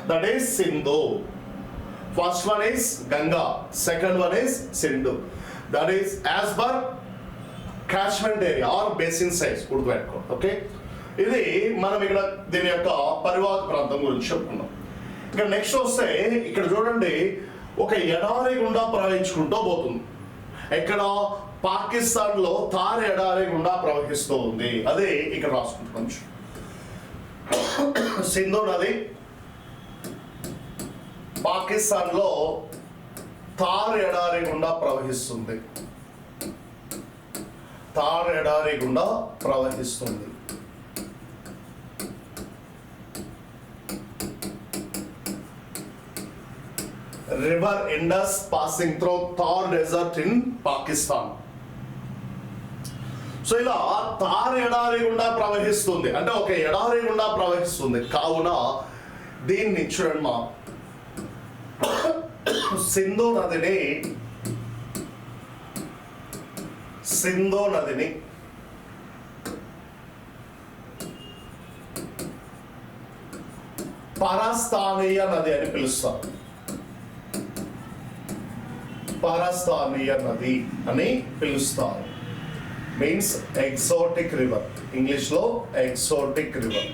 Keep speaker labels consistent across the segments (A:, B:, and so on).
A: That is Sindhu. First one is Ganga, second one is Sindhu. That is as per catchment area or basin size గుర్తుపెట్టుకోండి. Okay, ఇది మనం ఇక్కడ దీని యొక్క పరివాహక ప్రాంతం గురించి చెప్పుకున్నాం. ఇక్కడ నెక్స్ట్ వస్తే ఇక్కడ చూడండి, ఒక ఎడారి గుండా ప్రవహించుకుంటూ పోతుంది. ఎక్కడ? పాకిస్తాన్ లో థార్ ఎడారి గుండా ప్రవహిస్తూ ఉంది. అదే ఇక్కడ రాసుకుంటున్నాం. సింధు నది పాకిస్తాన్ లో థార్ ఎడారి గుండా ప్రవహిస్తుంది. థార్ ఎడారి గుండా ప్రవహిస్తుంది. River Indus passing through Thar desert in Pakistan. So ఇలా థార్ ఎడారి గుండా ప్రవహిస్తుంది, అంటే ఒక ఎడారి గుండా ప్రవహిస్తుంది. కావున దీన్ని చూడండి మా సింధు నదిని పరస్థానీయ నది అని పిలుస్తారు. పరస్థానీయ నది అని పిలుస్తారు. మీన్స్ ఎగ్జోటిక్ రివర్, ఇంగ్లీష్ లో ఎగ్జోటిక్ రివర్.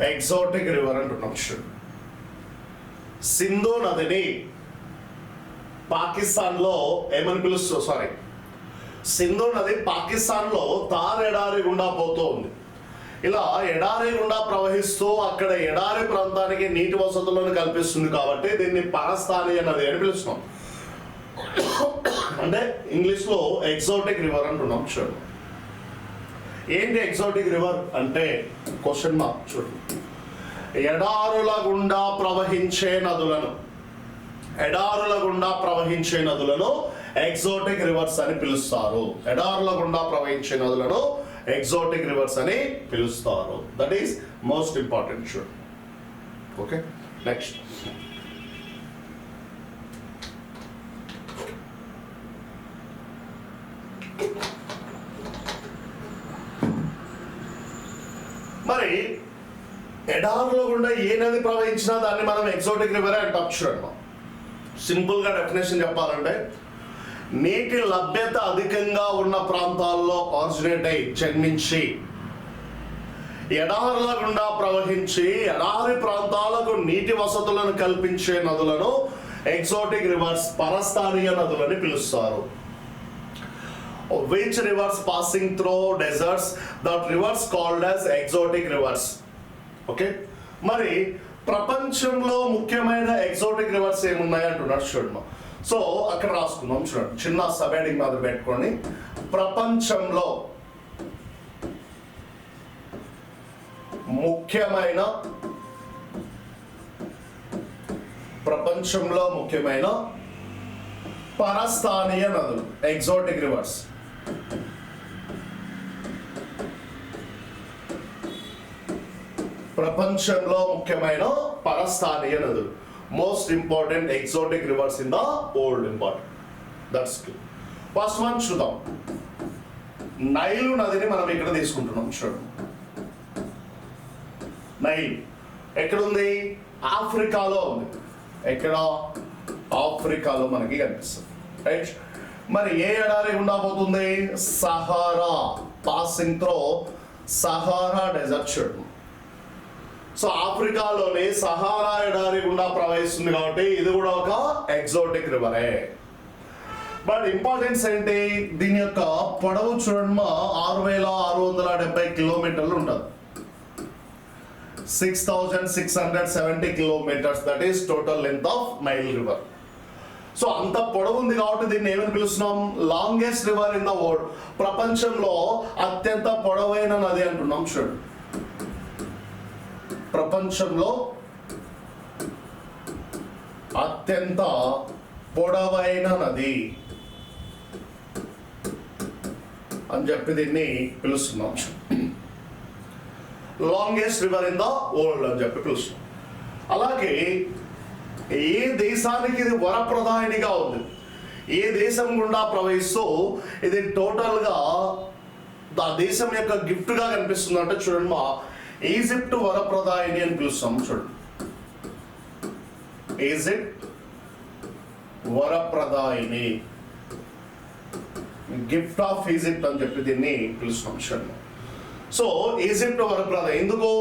A: ఎగ్జోటిక్ రివర్ అంటున్నాం. సింధు నదిని పాకిస్తాన్ లో ఏమని పిలుస్తారు? సారీ, సింధు నది పాకిస్తాన్ లో థార్ ఎడారి గుండా పోతూ ఉంది. ఇలా ఎడారి గుండా ప్రవహిస్తూ అక్కడ ఎడారి ప్రాంతానికి నీటి వసతులను కల్పిస్తుంది కాబట్టి దీన్ని పరస్థానీయ నది అని పిలుస్తున్నాం. అంటే ఇంగ్లీష్ లో ఎగ్జోటిక్ రివర్ అంటున్నాం. చూడండి, ఏంటి ఎగ్జోటిక్ రివర్ అంటే? Question mark. చూడండి, ఎడారుల గుండా ప్రవహించే నదులను ఎగ్జోటిక్ రివర్స్ అని పిలుస్తారు. ఎడారుల గుండా ప్రవహించే నదులను ఎగ్జోటిక్ రివర్స్ అని పిలుస్తారు. That is most important. చూడండి. ఓకే, నెక్స్ట్ మరి ఎడారుల గుండా ఏ నది ప్రవహించినా దాన్ని మనం ఎగ్జోటిక్ రివర్ అంటాం. చూడండి, సింపుల్ గా డెఫినేషన్ చెప్పాలంటే, నీటి లభ్యత అధికంగా ఉన్న ప్రాంతాల్లో ఆరిజినేట్ అయి జన్మించి ఎడారుల గుండా ప్రవహించి ఎడారి ప్రాంతాలకు నీటి వసతులను కల్పించే నదులను ఎగ్జోటిక్ రివర్స్, పరస్థానీయ నదులని పిలుస్తారు. Which rivers passing through deserts, that rivers called as exotic rivers. Okay, మరి ప్రపంచంలో ముఖ్యమైన ఎగ్జోటిక్ రివర్స్ ఏమున్నాయి అంటున్నారు. చూడండి, సో అక్కడ రాసుకుందాం. చూడండి, చిన్న సబ్ హెడింగ్ మాత్రం పెట్టుకోండి. ప్రపంచంలో ముఖ్యమైన పరస్థానీయ నదులు, ఎగ్జోటిక్ రివర్స్. ప్రపంచంలో ముఖ్యమైన పరస్థానీయ నదులు, most important exotic rivers in the world. Important. That's good. First one చూద్దాం. నైలు నదిని మనం ఇక్కడ తీసుకుంటున్నాం. చూడండి, నైల్ ఎక్కడుంది? ఆఫ్రికాలో ఉంది. ఎక్కడ? ఆఫ్రికాలో మనకి కనిపిస్తుంది. రైట్. మరి ఏ ఎడారి గుండా పోతుంది? Sahara, passing through Sahara desert. చూడండి, సో ఆఫ్రికాలోని సహారా ఎడారి గుండా ప్రవహిస్తుంది కాబట్టి ఇది కూడా ఒక ఎగ్జోటిక్ రివరే. బట్ ఇంపార్టెన్స్ ఏంటి? దీని యొక్క పొడవు చూడండి, 6670 కిలోమీటర్లు ఉంటుంది. 6670 kilometres, that is total length of Nile river. So అంత పొడవు ఉంది కాబట్టి దీన్ని ఏమని పిలుస్తున్నాం? Longest river in the world. ప్రపంచంలో అత్యంత పొడవైన నది అంటున్నాం. చూడండి, ప్రపంచంలో అత్యంత పొడవైన నది అని చెప్పి దీన్ని పిలుస్తున్నాం. Longest river in the world అని చెప్పి పిలుస్తున్నాం. అలాగే ఏ దేశానికి ఇది వరప్రదాయనిగా ఉంది, ఏ దేశం గుండా ప్రవహిస్తూ ఇది టోటల్గా ఆ దేశం యొక్క గిఫ్ట్గా కనిపిస్తుంది అంటే చూడండి మా ఈజిప్ట్ వరప్రదాయిని అని పిలుస్తాం. చూడండి, ఈజిప్ట్ వరప్రదాయిని, గిఫ్ట్ ఆఫ్ ఈజిప్ట్ అని చెప్పి దీన్ని పిలుస్తాం. చూడండి, సో ఈజిప్ట్ వరప్రదాయం ఎందుకు?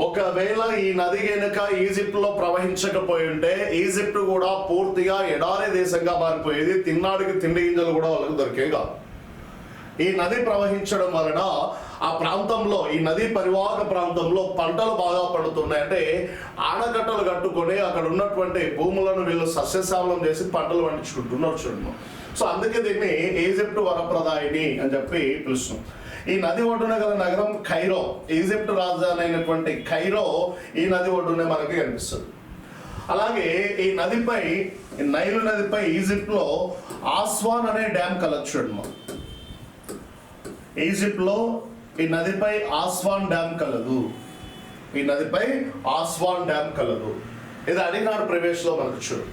A: ఒకవేళ ఈ నది కనుక ఈజిప్ట్ లో ప్రవహించకపోయి ఉంటే ఈజిప్ట్ కూడా పూర్తిగా ఎడారి దేశంగా మారిపోయేది, తిన్నాడికి తిండి గింజలు కూడా వాళ్ళకి దొరికేవి కాదు. ఈ నది ప్రవహించడం వలన ఆ ప్రాంతంలో, ఈ నది పరివాహక ప్రాంతంలో పంటలు బాగా పండుతున్నాయి. అంటే ఆనకట్టలు కట్టుకొని అక్కడ ఉన్నటువంటి భూములను వీళ్ళు సస్యశ్యామలం చేసి పంటలు పండించుకుంటున్నారు. చూడండి, సో అందుకే దీన్ని ఈజిప్ట్ వరప్రదాయిని అని చెప్పి పిలుస్తున్నాం. ఈ నది ఒడ్డున గల నగరం ఖైరో, ఈజిప్ట్ రాజధాని అయినటువంటి ఖైరో ఈ నది ఒడ్డునే మనకి కనిపిస్తుంది. అలాగే ఈ నదిపై, నైలు నదిపై ఈజిప్ట్ లో ఆస్వాన్ అనే డ్యామ్ కలదు. చూడండి, ఈజిప్ట్ లో ఈ నదిపై ఆస్వాన్ డ్యామ్ కలదు. ఈ నదిపై ఆస్వాన్ డ్యామ్ కలదు. ఇది అడిగినాడు ప్రీవియస్ లో మనకు. చూడు,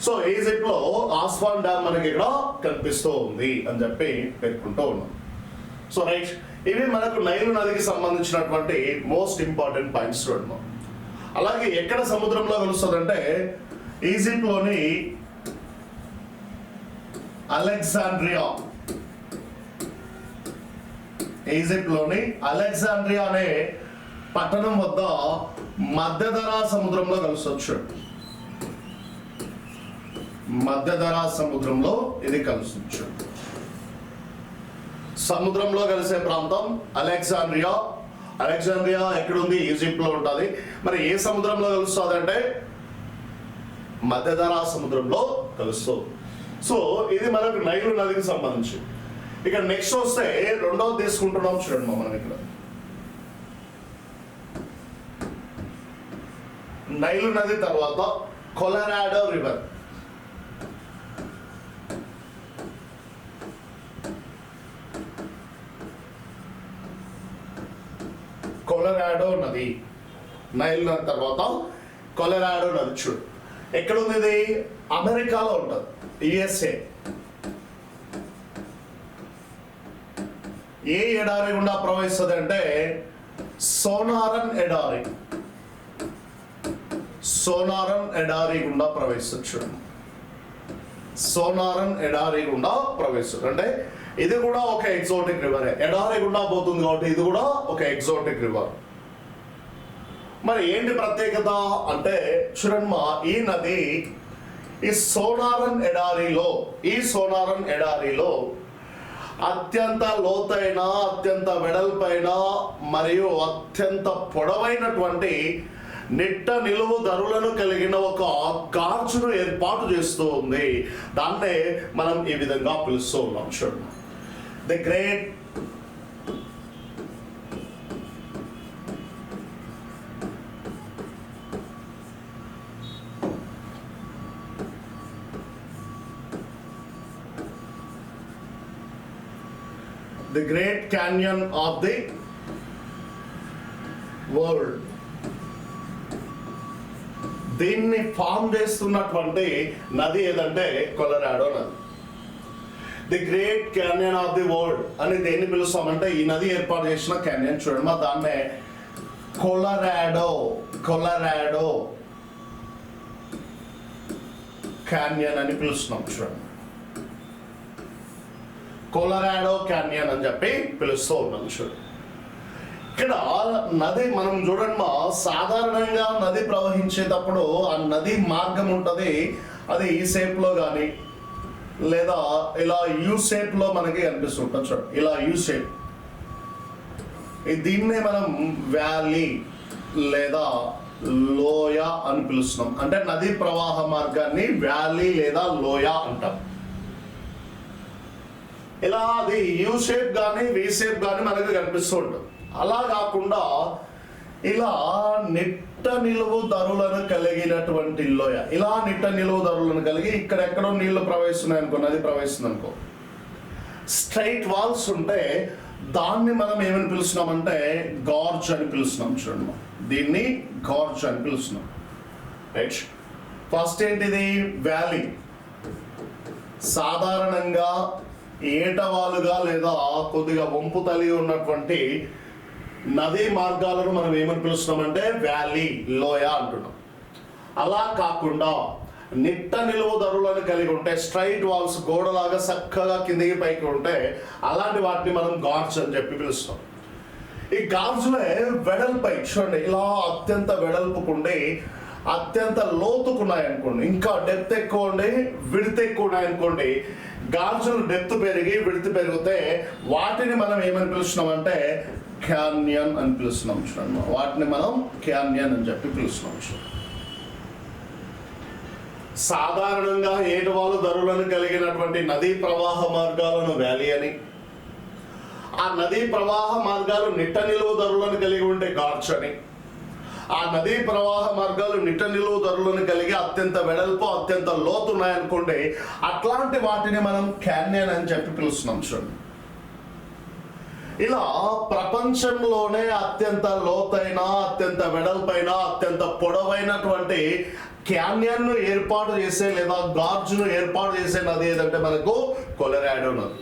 A: సో ఈజిప్ట్ లో ఆస్వాన్ డ్యామ్ మనకి ఇక్కడ కనిపిస్తూ ఉంది అని చెప్పి పేర్కొంటూ ఉన్నాం. సో రైట్, ఇవి మనకు నైలు నదికి సంబంధించినటువంటి మోస్ట్ ఇంపార్టెంట్ పాయింట్స్. చూడము, అలాగే ఎక్కడ సముద్రంలో కలుస్తుందంటే ఈజిప్ట్ లోని అలెగ్జాండ్రియా, ఈజిప్ట్ లోని అలెగ్జాండ్రియా అనే పట్టణం వద్ద మధ్యధరా సముద్రంలో కలుసొచ్చు. మధ్యధరా సముద్రంలో ఇది కలుసొచ్చు. సముద్రంలో కలిసే ప్రాంతం అలెగ్జాండ్రియా. అలెగ్జాండ్రియా ఎక్కడుంది? ఈజిప్ట్ లో ఉంటుంది. మరి ఏ సముద్రంలో కలుస్తుంది అంటే మధ్యధరా సముద్రంలో కలుస్తుంది. సో ఇది మనకు నైలు నదికి సంబంధించి. ఇక నెక్స్ట్ వస్తే రెండవది తీసుకుంటున్నాం. చూడండి మనం ఇక్కడ నైలు నది తర్వాత కొలరాడో రివర్. కొలరాడో నది, నైల్ నది తర్వాత కొలరాడో నది. చూడు ఎక్కడ ఉంది ఇది? అమెరికాలో ఉంటుంది, యుఎస్ఏ. ఏ ఎడారి గుండా ప్రవహిస్తుంది అంటే సోనారన్ ఎడారి. సోనారన్ ఎడారి గుండా ప్రవహిస్తుంది. చూడండి, సోనారన్ ఎడారి గుండా ప్రవహిస్తుంది. అంటే ఇది కూడా ఒక ఎగ్జోటిక్ రివర్. ఎడారి గుండా పోతుంది కాబట్టి ఇది కూడా ఒక ఎగ్జోటిక్ రివర్. మరి ఏంటి ప్రత్యేకత అంటే చూడండి మా, ఈ నది ఈ సోనారన్ ఎడారిలో, ఈ సోనారన్ ఎడారిలో అత్యంత లోతైన, అత్యంత వెడల్పైన మరియు అత్యంత పొడవైనటువంటి నిట్ట నిలువు ధరులను కలిగిన ఒక గార్జును ఏర్పాటు చేస్తూ ఉంది. దాన్నే మనం ఈ విధంగా పిలుస్తూ ఉన్నాం. చూడండి, the great the great canyon of the world. దీన్ని ఫామ్ చేస్తున్నటువంటి నది ఏదంటే కొలరాడో నది. The great canyon of the world అని దేన్ని పిలుస్తామంటే ఈ నది ఏర్పాటు చేసిన క్యాన్యన్. చూడండి, దాన్నే కొలరాడో, కొలరాడో క్యాన్యన్ అని పిలుస్తున్నాం. చూడండి, కొలరాడో క్యాన్యన్ అని చెప్పి పిలుస్తూ ఉన్నాం. చూడండి, ఇక్కడ నది మనం చూడండి మా, సాధారణంగా నది ప్రవహించేటప్పుడు ఆ నది మార్గం ఉంటుంది. అది ఈ షేప్ లో కానీ లేదా ఇలా యూ షేప్ లో మనకి కనిపిస్తుంటుంది. చూడండి, ఇలా యూ షేప్. దీన్నే మనం వ్యాలీ లేదా లోయ అని పిలుస్తున్నాం. అంటే నది ప్రవాహ మార్గాన్ని వ్యాలీ లేదా లోయ అంటాం. ఇలా అది యూ షేప్ కానీ వి షేప్ కానీ మనకు కనిపిస్తూ ఉంటుంది. అలా కాకుండా ఇలా నిట్ట నిలువు ధరులను కలిగినటువంటి లోయ, ఇలా నిట్ట నిలువు ధరులను కలిగి ఇక్కడెక్కడో నీళ్లు ప్రవహిస్తున్నాయి అనుకో, నది ప్రవహిస్తుంది అనుకో, స్ట్రైట్ వాల్స్ ఉంటే దాన్ని మనం ఏమని పిలుస్తున్నామంటే గార్జ్ అని పిలుస్తున్నాం. చూడండి, దీన్ని గార్జ్ అని పిలుస్తున్నాం. రైట్, ఫస్ట్ ఏంటిది? వ్యాలీ. సాధారణంగా ఏటవాలుగా లేదా కొద్దిగా వంపు కలిగి ఉన్నటువంటి నదీ మార్గాలను మనం ఏమని పిలుస్తున్నామంటే వ్యాలీ, లోయ అంటున్నాం. అలా కాకుండా నిట్ట నిలువుదరులను కలిగి ఉంటే, స్ట్రైట్ వాల్స్, గోడలాగా చక్కగా కిందికి పైకి ఉంటే అలాంటి వాటిని మనం గార్జ్ అని చెప్పి పిలుస్తాం. ఈ గార్జులే వెడల్పై చూడండి, ఇలా అత్యంత వెడల్పుకుండి అత్యంత లోతుకున్నాయనుకోండి, ఇంకా డెప్త్ ఎక్కువ ఉండి విడత్ ఎక్కువ ఉన్నాయనుకోండి, గార్జులు డెప్త్ పెరిగి విడత్ పెరిగితే వాటిని మనం ఏమని పిలుస్తున్నామంటే క్యాన్యన్ అని పిలుస్తున్నాం. చూడండి, వాటిని మనం క్యాన్యన్ అని చెప్పి పిలుస్తున్నాం. చూడండి, సాధారణంగా ఏటవాలు ధరులను కలిగినటువంటి నదీ ప్రవాహ మార్గాలను వ్యాలీ అని, ఆ నదీ ప్రవాహ మార్గాలు నిట్ట నిలువు ధరులను కలిగి ఉంటే గార్జ్ అని, ఆ నదీ ప్రవాహ మార్గాలు నిట్ట నిలువు ధరులను కలిగి అత్యంత వెడల్పు అత్యంత లోతు ఉన్నాయనుకోండి, అట్లాంటి వాటిని మనం క్యాన్యన్ అని చెప్పి పిలుస్తున్నాం. చూడండి, ఇలా ప్రపంచంలోనే అత్యంత లోతైన, అత్యంత వెడల్పైన, అత్యంత పొడవైనటువంటి క్యాన్యన్ను ఏర్పాటు చేసే లేదా గార్జ్ను ఏర్పాటు చేసే నది ఏదంటే మనకు కొలరాడో నది.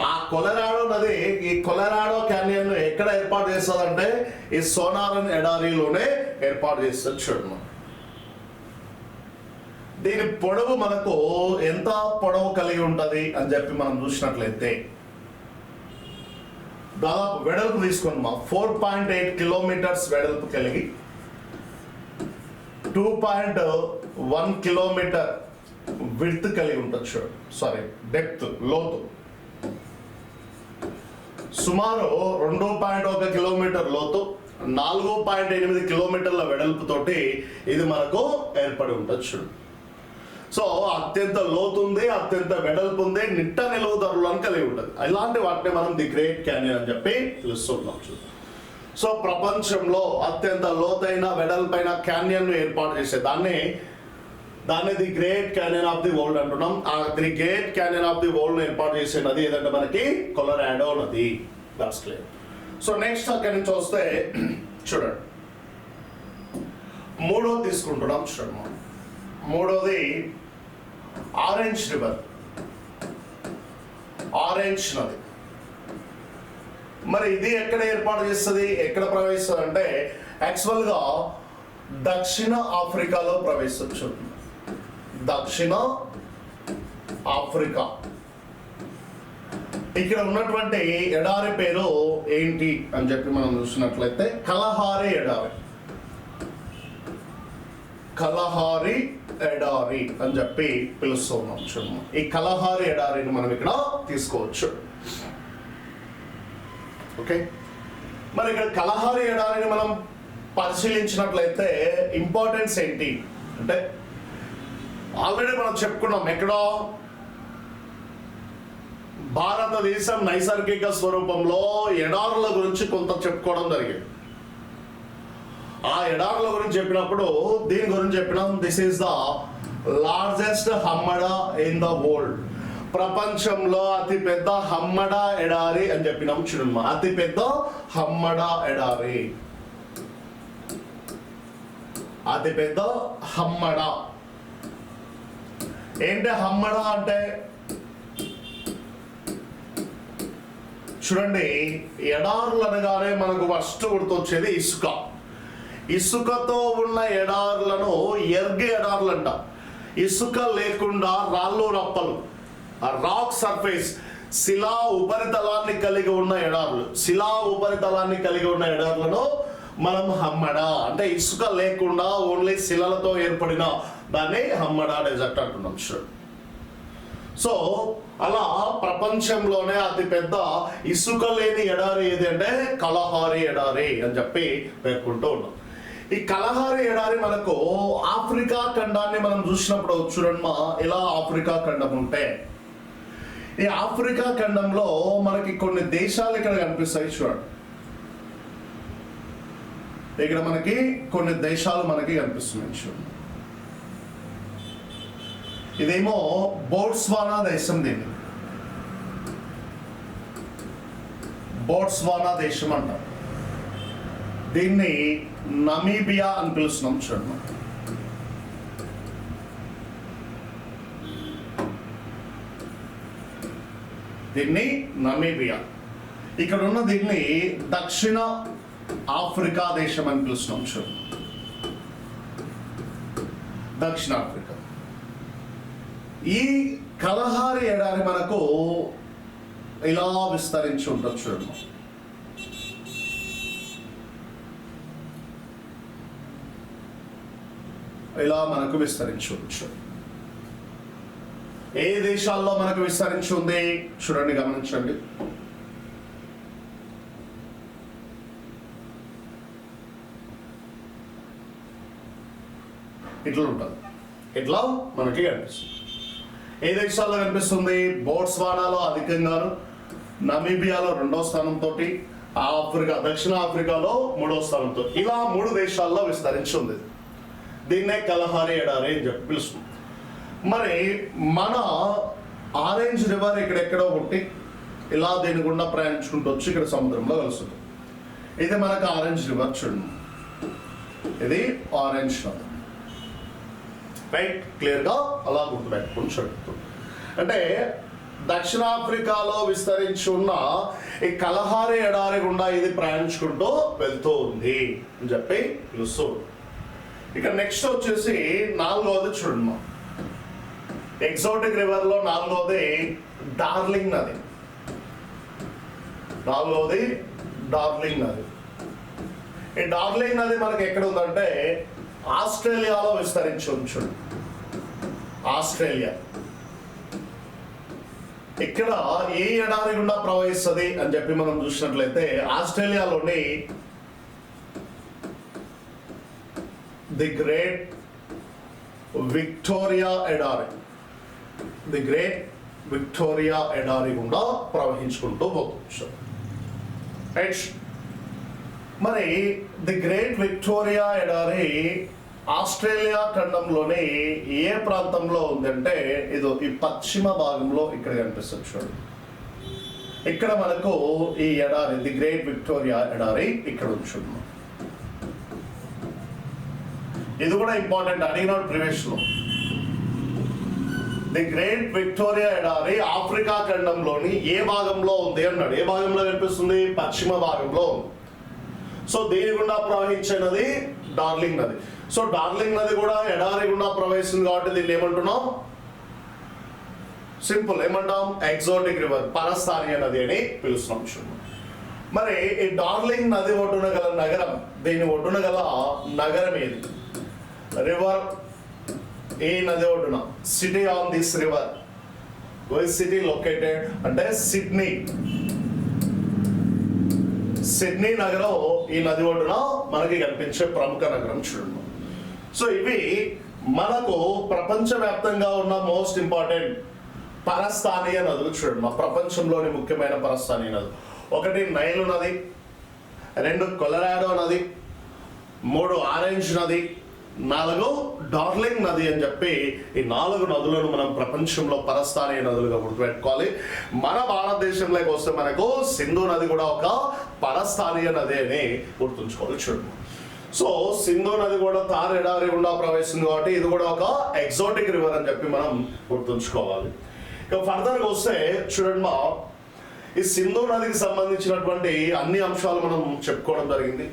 A: ఆ కొలరాడో నది, ఈ కొలరాడో క్యాన్యన్ను ఎక్కడ ఏర్పాటు చేస్తుందంటే ఈ సోనారన్ ఎడారిలోనే ఏర్పాటు చేస్తుంది. చూడండి, దీని పొడవు మనకు ఎంత పొడవు కలిగి ఉంటుంది అని చెప్పి మనం చూసినట్లయితే, దాదాపు వెడల్పు తీసుకున్నాం 4.8 కిలోమీటర్స్ వెడల్పు కలిగి 2.1 కిలోమీటర్ విడ్త్ కలిగి ఉంటుంది. సారీ, డెప్త్, లోతు సుమారు 2.1 కిలోమీటర్ లోతు, 4.8 కిలోమీటర్ల వెడల్పుతోటి ఇది మనకు ఏర్పడి ఉంటుంది. చూడు, సో అత్యంత లోతు ఉంది, అత్యంత వెడల్పు ఉంది, నిట్ట నిలువు ధరులను కలిగి ఉంటుంది. ఇలాంటి వాటిని మనం ది గ్రేట్ క్యాన్యన్ అని చెప్పి పిలుస్తున్నాం. సో ప్రపంచంలో అత్యంత లోతైన వెడల్పైన క్యాన్యన్ ఏర్పాటు చేసే దాన్ని the great canyon of the world అంటున్నాం. ఆ the great canyon of the world ఏర్పాటు చేసే నది ఏదంటే మనకి కొలరాడో నది. That's clear. సో నెక్స్ట్ అక్కడి నుంచి వస్తే చూడండి, మూడోది తీసుకుంటున్నాం. చూడండి, మూడోది ఆరెంజ్ రివర్, ఆరెంజ్ నది. మరి ఇది ఎక్కడ ఏర్పాటు చేస్తుంది, ఎక్కడ ప్రవేశిస్తుంది అంటే యాక్చువల్గా దక్షిణ ఆఫ్రికాలో ప్రవేశించుంది. దక్షిణ ఆఫ్రికా. ఇక్కడ ఉన్నటువంటి ఎడారి పేరు ఏంటి అని చెప్పి మనం చూసినట్లయితే కలహారి ఎడారి. కలహారి ఎడారి అని చెప్పి పిలుస్తున్నాం. చూడము, ఈ కలహారి ఎడారిని మనం ఇక్కడ తీసుకోవచ్చు. ఓకే, మరి ఇక్కడ కలహారి ఎడారిని మనం పరిశీలించినట్లయితే ఇంపార్టెన్స్ ఏంటి అంటే, ఆల్రెడీ మనం చెప్పుకున్నాం ఎక్కడో భారతదేశం నైసర్గిక స్వరూపంలో ఎడారుల గురించి కొంత చెప్పుకోవడం జరిగింది. ఆ ఎడారుల గురించి చెప్పినప్పుడు దీని గురించి చెప్పినాం, this is the largest hammada in the world. ప్రపంచంలో అతి పెద్ద హమ్మడా ఎడారి అని చెప్పినాం. చూడమ్మా, అతి పెద్ద హమ్మడా ఎడారి, అతి పెద్ద హమ్మడా. ఏంటి హమ్మడా అంటే, చూడండి, ఎడారులు అనగానే మనకు ఫస్ట్ గుర్తొచ్చేది ఇసుక. ఇసుకతో ఉన్న ఎడారులను ఎర్గ ఎడారులు అంట. ఇసుక లేకుండా రాళ్ళు రప్పలు, రాక్ సర్ఫేస్, శిలా ఉపరితలాన్ని కలిగి ఉన్న ఎడారులు, శిలా ఉపరితలాన్ని కలిగి ఉన్న ఎడారులను మనం హమ్మడా అంటే ఇసుక లేకుండా ఓన్లీ శిలలతో ఏర్పడిన దాన్ని హమ్మడా డెజర్ట్ అంటున్నాం. సో అలా ప్రపంచంలోనే అతి పెద్ద ఇసుక లేని ఎడారి ఏది అంటే కలహారి ఎడారి అని చెప్పి పేర్కొంటూ ఉన్నాం. ఈ కలహారి ఎడారి మనకు ఆఫ్రికా ఖండాన్ని మనం చూసినప్పుడు చూడమ్మా, ఇలా ఆఫ్రికా ఖండం ఉంటే ఈ ఆఫ్రికా ఖండంలో మనకి కొన్ని దేశాలు ఇక్కడ కనిపిస్తాయి. చూడండి, ఇక్కడ మనకి కొన్ని దేశాలు మనకి కనిపిస్తున్నాయి. చూడండి, ఇదేమో బోట్స్వానా దేశం. దీన్ని బోట్స్వానా దేశం అంటారు. దీన్ని నమీబియా అని పిలుస్తున్నాం. చూడండి, దీన్ని నమీబియా. ఇక్కడ ఉన్న దీన్ని దక్షిణ ఆఫ్రికా దేశం అని పిలుస్తున్నాం. చూడు, దక్షిణ ఆఫ్రికా. ఈ కలహారి ఎడారి మనకు ఇలా విస్తరించి ఉంటుంది. చూడండి, ఇలా మనకు విస్తరించి ఉండొచ్చు. ఏ దేశాల్లో మనకు విస్తరించి ఉంది చూడండి, గమనించండి. ఇట్లా ఉంటుంది, ఇట్లా మనకి కనిపిస్తుంది. ఏ దేశాల్లో కనిపిస్తుంది? బోట్స్వానాలో అధికంగాను, నమీబియాలో 2వ స్థానంతో, దక్షిణ ఆఫ్రికాలో 3వ స్థానంతో, ఇలా 3 దేశాల్లో విస్తరించి ఉంది. దీన్నే కలహారి ఎడారి అని చెప్పి పిలుస్తుంది. మరి మన ఆరెంజ్ రివర్ ఇక్కడెక్కడో పుట్టి ఇలా దీని గుండా ప్రయాణించుకుంటూ వచ్చి ఇక్కడ సముద్రంలో కలుస్తుంది. ఇది మనకు ఆరెంజ్ రివర్. చూడండి, ఇది ఆరెంజ్ రివర్. రైట్, క్లియర్గా అలా గుర్తుపెట్టుకుని చూడండి. అంటే దక్షిణాఫ్రికాలో విస్తరించి ఉన్న ఈ కలహారి ఎడారి గుండా ఇది ప్రయాణించుకుంటూ వెళ్తూ ఉంది అని చెప్పి పిలుస్తూ. ఇక నెక్స్ట్ వచ్చేసి 4వది చూడండి, ఎగ్జాటిక్ రివర్ లో 4వది డార్లింగ్ నది. 4వది డార్లింగ్ నది. ఈ డార్లింగ్ నది మనకి ఎక్కడ ఉందంటే ఆస్ట్రేలియాలో విస్తరించి ఉంచండి. ఆస్ట్రేలియా ఇక్కడ ఏ ఎడారి గుండా ప్రవహిస్తుంది అని చెప్పి మనం చూసినట్లయితే ఆస్ట్రేలియాలోని ది గ్రేట్ విక్టోరియా ఎడారి, ది గ్రేట్ విక్టోరియా ఎడారి గుండా ప్రవహించుకుంటూ పోతుంది. మరి ది గ్రేట్ విక్టోరియా ఎడారి ఆస్ట్రేలియా ఖండంలోని ఏ ప్రాంతంలో ఉందంటే ఇది ఈ పశ్చిమ భాగంలో ఇక్కడ కనిపిస్తుంది. చూడండి, ఇక్కడ మనకు ఈ ఎడారి ది గ్రేట్ విక్టోరియా ఎడారి ఇక్కడ ఉంచున్నాం. ఇది కూడా ఇంపార్టెంట్, అడిగినాడు ప్రీవియస్ లో. ది గ్రేట్ విక్టోరియా ఎడారి ఆఫ్రికా ఖండంలోని ఏ భాగంలో ఉంది అన్నాడు. ఏ భాగంలో కనిపిస్తుంది? పశ్చిమ భాగంలో ఉంది. సో దీని గుండా ప్రవహించే నది డార్లింగ్ నది. సో డార్లింగ్ నది కూడా ఎడారి గుండా ప్రవహిస్తుంది కాబట్టి దీన్ని ఏమంటున్నాం? సింపుల్ ఏమంటాం? ఎగ్జాటిక్ రివర్, పరస్థానీయ నది అని పిలుస్తున్నాం. మరి ఈ డార్లింగ్ నది ఒడ్డున గల నగరం, దీని ఒడ్డున గల నగరం ఏది? రివర్, ఈ నది ఒడ్డున city on this river. City located అంటే సిడ్నీ. సిడ్నీ నగరం ఈ నది ఒడ్డున మనకి కనిపించే ప్రముఖ నగరం. చూడండి, సో ఇవి మనకు ప్రపంచవ్యాప్తంగా ఉన్న మోస్ట్ ఇంపార్టెంట్ పరస్థానీయ నదులు. చూడండి, మా ప్రపంచంలోని ముఖ్యమైన పరస్థానీయ నదులు: 1 నైలు నది, 2 కొలరాడో నది, 3 ఆరెంజ్ నది, 4 డార్లింగ్ నది అని చెప్పి ఈ 4 నదులను మనం ప్రపంచంలో పరస్థానీయ నదులుగా గుర్తుపెట్టుకోవాలి. మన భారతదేశంలోకి వస్తే మనకు సింధు నది కూడా ఒక పరస్థానీయ నది అని గుర్తుంచుకోవాలి. చూడండి, సో సింధు నది కూడా తార్ ఎడారి గుండా ప్రవహిస్తుంది కాబట్టి ఇది కూడా ఒక ఎగ్జాటిక్ రివర్ అని చెప్పి మనం గుర్తుంచుకోవాలి. ఇక ఫర్దర్గా వస్తే చూడండి, మా ఈ సింధు నదికి సంబంధించినటువంటి అన్ని అంశాలు మనం చెప్పుకోవడం జరిగింది.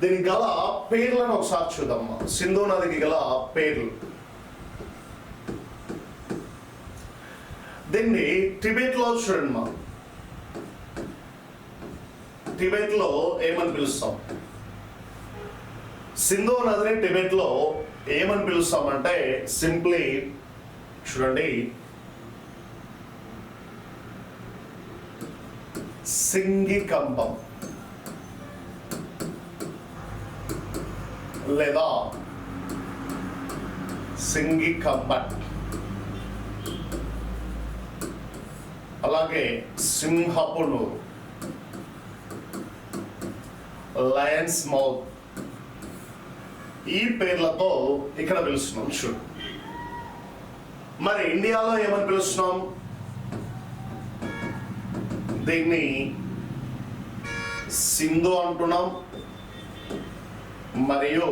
A: దీనికి గల పేర్లను ఒకసారి చూద్దామా. సింధు నదికి గల పేర్లు, దీన్ని టిబెట్ లో చూడండి మా, టిబెట్ లో ఏమని పిలుస్తాం? సింధు నదిని టిబెట్ లో ఏమని పిలుస్తామంటే సింప్లీ చూడండి, సింగికంబం లేదా సింగికంబట్, అలాగే సింహపు నూరు, లయన్స్ మౌత్, ఈ పేర్లతో ఇక్కడ పిలుస్తున్నాం. చూడు, మరి ఇండియాలో ఏమని పిలుస్తున్నాం? దీన్ని సింధు అంటున్నాం, మరియు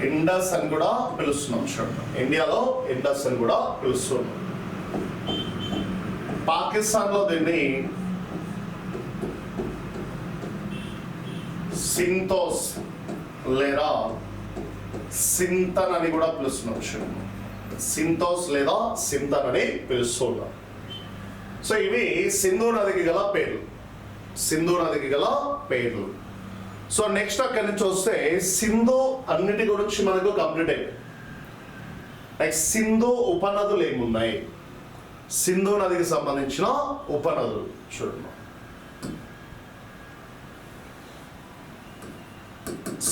A: ఇండస్ అని కూడా పిలుస్తున్నాం. చూడండి, ఇండియాలో ఇండస్ అని కూడా పిలుస్తున్నాం. పాకిస్తాన్లో దీన్ని సింతోస్ లేదా సింతన్ అని కూడా పిలుస్తున్నాం. సింతోస్ లేదా సింతన్ అని పిలుస్తున్నారు. సో ఇవి సింధు నదికి గల పేర్లు. సింధు నదికి గల పేర్లు. సో నెక్స్ట్ అక్కడి నుంచి వస్తే సింధు అన్నిటి గురించి మనకు కంప్లీట్ అయిపోయింది. నెక్స్ట్ సింధు ఉపనదులు ఏమున్నాయి? సింధు నదికి సంబంధించిన ఉపనదులు చూడండి.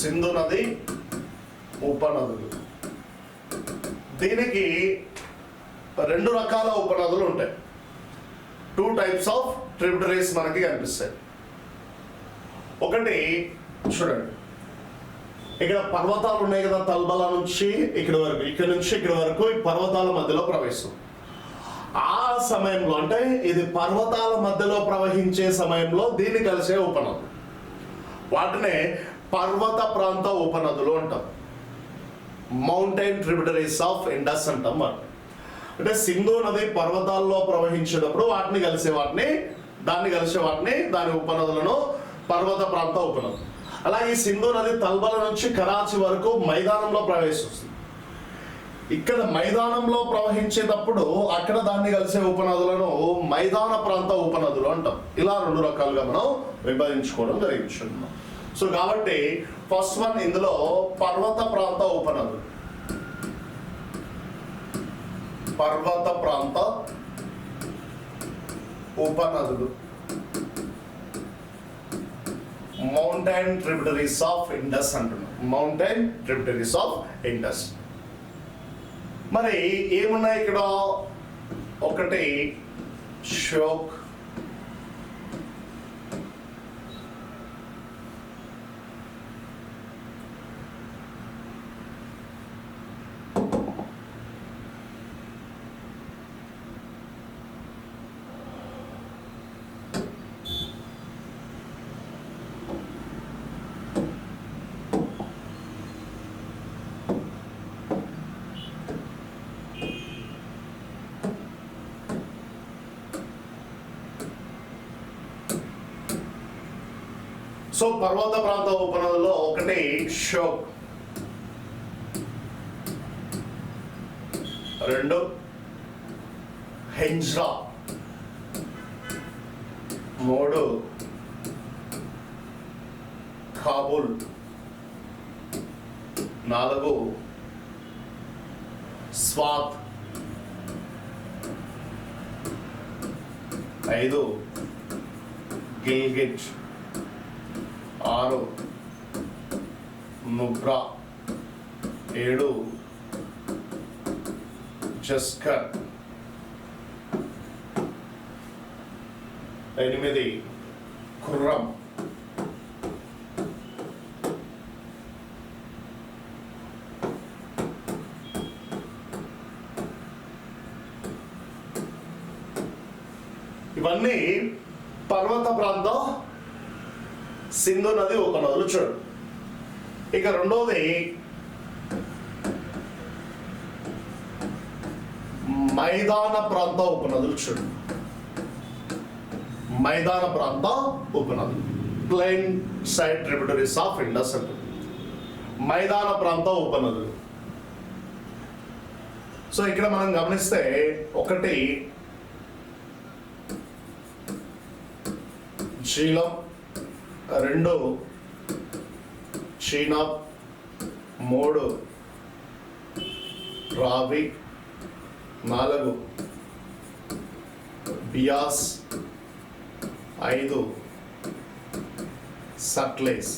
A: సింధు నది ఉపనదులు. దీనికి 2 రకాల ఉపనదులు ఉంటాయి. 2 types ఆఫ్ ట్రిబ్యూటరీస్ మనకి కనిపిస్తాయి. ఒకటి చూడండి, ఇక్కడ పర్వతాలు ఉన్నాయి కదా, తల్బలా నుంచి ఇక్కడ వరకు, ఇక్కడ నుంచి ఇక్కడ వరకు ఈ పర్వతాల మధ్యలో ప్రవహిస్తుంది. ఆ సమయంలో అంటే ఇది పర్వతాల మధ్యలో ప్రవహించే సమయంలో దీన్ని కలిసే ఉపనదులు, వాటినే పర్వత ప్రాంత ఉపనదులు అంటాం. మౌంటైన్ ట్రిబ్యూటరీస్ ఆఫ్ ఇండస్ అంటాం మనం. అంటే సింధు నది పర్వతాల్లో ప్రవహించేటప్పుడు వాటిని కలిసే వాటిని దాని ఉపనదులను పర్వత ప్రాంత ఉపనదులు. అలాగే సింధు నది తల్బల నుంచి కరాచీ వరకు మైదానంలో ప్రవేశిస్తుంది. ఇక్కడ మైదానంలో ప్రవహించేటప్పుడు అక్కడ దాన్ని కలిసే ఉపనదులను మైదాన ప్రాంత ఉపనదులు అంటాం. ఇలా 2 రకాలుగా మనం విభజించుకోవడం జరిగించున్నాం. సో కాబట్టి ఫస్ట్ వన్ ఇందులో పర్వత ప్రాంత ఉపనదులు. పర్వత ప్రాంత ఉపనదులు, మౌంటైన్ ట్రిబ్యూటరీస్ ఆఫ్ ఇండస్ అంటున్నాం. Mountain tributaries of Indus. మరి ఏమున్నాయి ఇక్కడ? ఒకటి ష్యోక్, సో పర్వత ప్రాంత ఉపనదుల్లో ఒకటి ష్యోక్, 2 హెంజ్రా, 3 కాబూల్, 4 స్వాత్, 5 గిల్గిట్, 6 నుబ్రా, 7 జస్కర్, 8 ఖుర్రం, 9 ఇవన్నీ పర్వత ప్రాంతం సింధు నది ఉపనదులు. చూడు, ఇక రెండోది మైదాన ప్రాంత ఉపనదులు. చూడు, మైదాన ప్రాంత ఉపనదులు, plain side tributaries of Indus అంటుంది. మైదాన ప్రాంత ఉపనదులు. సో ఇక్కడ మనం గమనిస్తే ఒకటి జీలం, 2 చీనాబ్, 3 రావి, 4 బియాస్, 5 సట్లెజ్.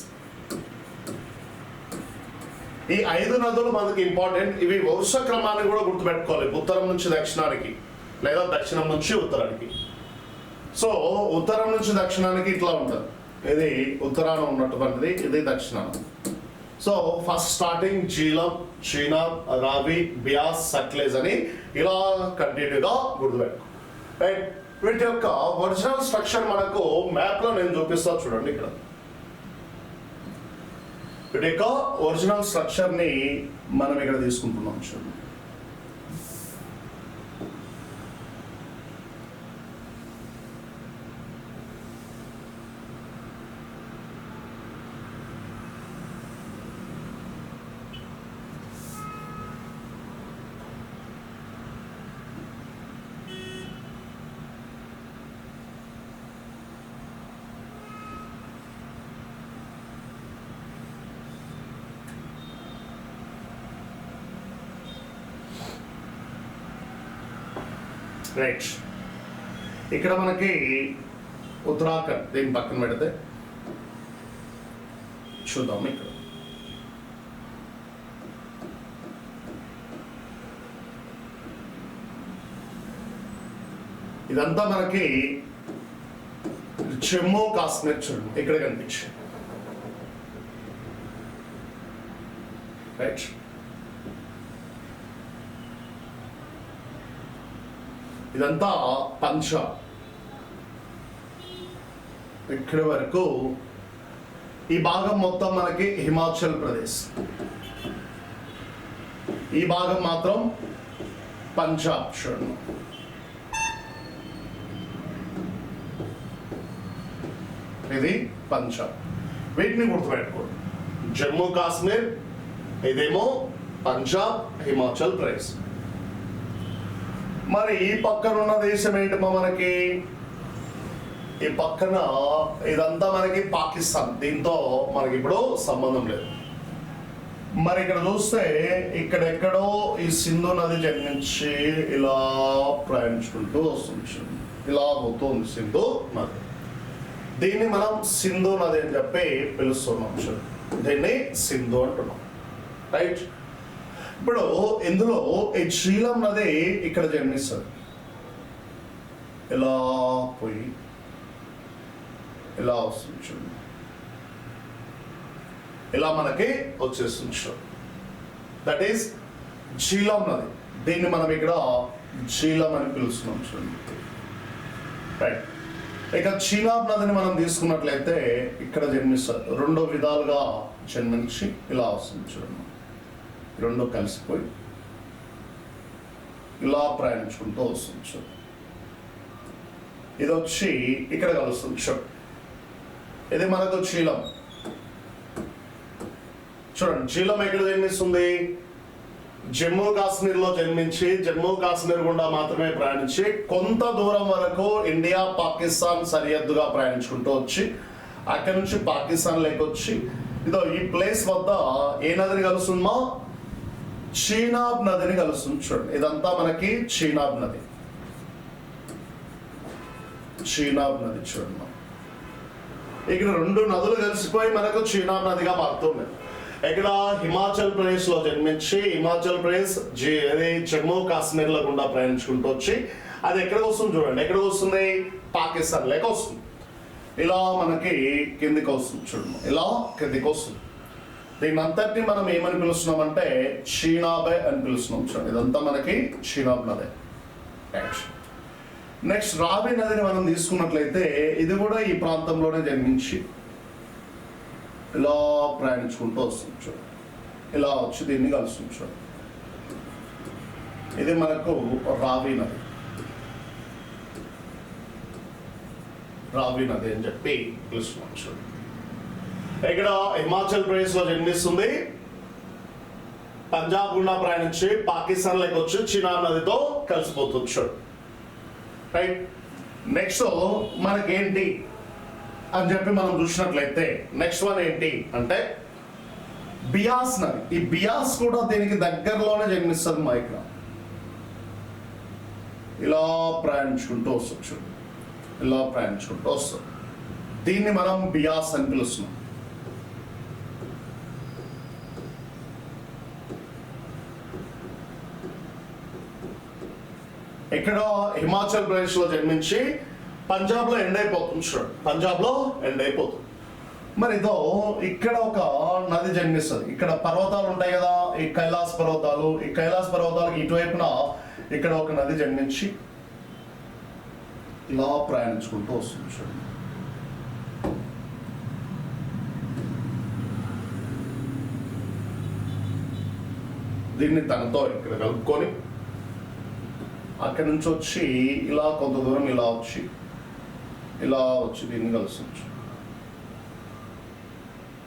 A: ఈ 5 నదులు మనకి ఇంపార్టెంట్. ఇవి వరుస క్రమాన్ని కూడా గుర్తుపెట్టుకోవాలి, ఉత్తరం నుంచి దక్షిణానికి లేదా దక్షిణం నుంచి ఉత్తరానికి. సో ఉత్తరం నుంచి దక్షిణానికి ఇట్లా ఉంటుంది. ఇది ఉత్తరాన ఉన్నటువంటిది, ఇది దక్షిణాన. So first starting Jhelum, Chenab, రావి, బియాస్, సట్లెజ్ అని ఇలా కంటిన్యూగా గుర్తుపెట్టుకో. రైట్, వీటి యొక్క ఒరిజినల్ స్ట్రక్చర్ మనకు మ్యాప్ లో నేను చూపిస్తా చూడండి. ఇక్కడ వీటి యొక్క ఒరిజినల్ స్ట్రక్చర్ ని మనం ఇక్కడ తీసుకుంటున్నాం చూడండి. రైట్. ఇక్కడ మనకి ఉత్తరాఖండ్ దీని పక్కన పెడితే చూద్దాం. ఇక్కడ ఇదంతా మనకి జమ్మూ కాశ్మీర్. చూడండి ఇక్కడ కనిపించింది. రైట్. ఇదంతా పంజాబ్. ఇక్కడి వరకు ఈ భాగం మొత్తం మనకి హిమాచల్ ప్రదేశ్, ఈ భాగం మాత్రం పంజాబ్. చూడండి ఇది పంజాబ్. వీటిని గుర్తుపెట్టుకోండి. జమ్మూ కాశ్మీర్, ఇదేమో పంజాబ్, హిమాచల్ ప్రదేశ్. మరి ఈ పక్కన ఉన్న దేశం ఏంటమ్మా మనకి? ఈ పక్కన ఇదంతా మనకి పాకిస్తాన్. దీంతో మనకి ఇప్పుడు సంబంధం లేదు. మరి ఇక్కడ చూస్తే ఇక్కడెక్కడో ఈ సింధు నది జన్మించి ఇలా ప్రయాణించుకుంటూ వస్తుంది. ఇలా పోతుంది సింధు నది. దీన్ని మనం సింధు నది అని చెప్పి పిలుస్తున్నాం. దీన్ని సింధు అంటున్నాం. రైట్. ఇప్పుడు ఇందులో ఈ శ్రీలం నది ఇక్కడ జన్మిస్తుంది. ఇలా పోయి ఇలా వస్తుంది. చూడండి ఇలా మనకి వచ్చేస్తుంది. దట్ ఈస్ ఝీలం నది. దీన్ని మనం ఇక్కడ ఝీలం అని పిలుస్తున్నాం. చూడండి. రైట్. ఇక చీనాబ్ నదిని మనం తీసుకున్నట్లయితే ఇక్కడ జన్మిస్తారు. రెండో విధాలుగా జన్మించి ఇలా వస్తుంది. చూడండి రెండు కలిసిపోయి ఇలా ప్రయాణించుకుంటూ వస్తుంది. చూడండి ఇది వచ్చి ఇక్కడ కలుస్తుంది. చూడండి ఇది మనకు ఝీలం. చూడండి ఝీలం ఎక్కడ జన్మిస్తుంది? జమ్మూ కాశ్మీర్ లో జన్మించి జమ్మూ కాశ్మీర్ గుండా మాత్రమే ప్రయాణించి కొంత దూరం వరకు ఇండియా పాకిస్తాన్ సరిహద్దుగా ప్రయాణించుకుంటూ వచ్చి అక్కడి నుంచి పాకిస్తాన్ లేకొచ్చి ఇదో ఈ ప్లేస్ వద్ద ఏ నదిని కలుస్తుందో? చీనాబ్ నదిని కలుస్తుంది. చూడండి ఇదంతా మనకి చీనాబ్ నది. చీనాబ్ నది చూడండి. ఇక్కడ రెండు నదులు కలిసిపోయి మనకు చీనాబ్ నదిగా మారుతుంది. ఇక్కడ హిమాచల్ ప్రదేశ్ లో జన్మించి హిమాచల్ ప్రదేశ్ జమ్మూ కాశ్మీర్ లో గుండా ప్రయాణించుకుంటూ వచ్చి అది ఎక్కడికి వస్తుంది? చూడండి ఎక్కడికి వస్తుంది? పాకిస్తాన్ లేక వస్తుంది. ఇలా మనకి కిందికి వస్తుంది. చూడండి ఇలా కిందికి వస్తుంది. దీని అంతటిని మనం ఏమని పిలుస్తున్నామంటే చీనాబే అని పిలుస్తున్నాం. చూడండి ఇదంతా మనకి చీనాబ్ నదే. నెక్స్ట్ రావి నదిని మనం తీసుకున్నట్లయితే ఇది కూడా ఈ ప్రాంతంలోనే జన్మించి ఇలా ప్రయాణించుకుంటూ వస్తుంది. చూడండి ఇలా వచ్చి దీన్ని కలుస్తుంది. చూడండి ఇది మనకు రావి నది. రావి నది అని చెప్పి పిలుస్తున్నాం. చూడండి ఇక్కడ హిమాచల్ ప్రదేశ్ లో జన్మిస్తుంది. పంజాబ్ గుండా ప్రయాణించి పాకిస్తాన్ లోకి వచ్చి చీనాబ్ నదితో కలిసిపోతుంది. చూడండి రైట్. నెక్స్ట్ మనకేంటి అని చెప్పి మనం చూసినట్లయితే నెక్స్ట్ వన్ ఏంటి అంటే బియాస్ నది. ఈ బియాస్ కూడా దీనికి దగ్గరలోనే జన్మిస్తుంది. మా ఇక్కడ ఇలా ప్రయాణించుకుంటూ వస్తుంది. ఇలా ప్రయాణించుకుంటూ వస్తుంది. దీన్ని మనం బియాస్ అని పిలుస్తున్నాం. ఇక్కడ హిమాచల్ ప్రదేశ్ లో జన్మించి పంజాబ్ లో ఎండ్ అయిపోతుంది. చూడండి పంజాబ్ లో ఎండ్ అయిపోతుంది. మరి ఇదో ఇక్కడ ఒక నది జన్మిస్తుంది. ఇక్కడ పర్వతాలు ఉంటాయి కదా, ఈ కైలాస్ పర్వతాలు. ఈ కైలాస్ పర్వతాలకు ఇటువైపున ఇక్కడ ఒక నది జన్మించి ఇలా ప్రయాణించుకుంటూ వస్తుంది. చూడండి దీన్ని తనతో ఇక్కడ కలుపుకొని అక్కడి నుంచి వచ్చి ఇలా కొంత దూరం ఇలా వచ్చి దీన్ని కలుస్తుంది.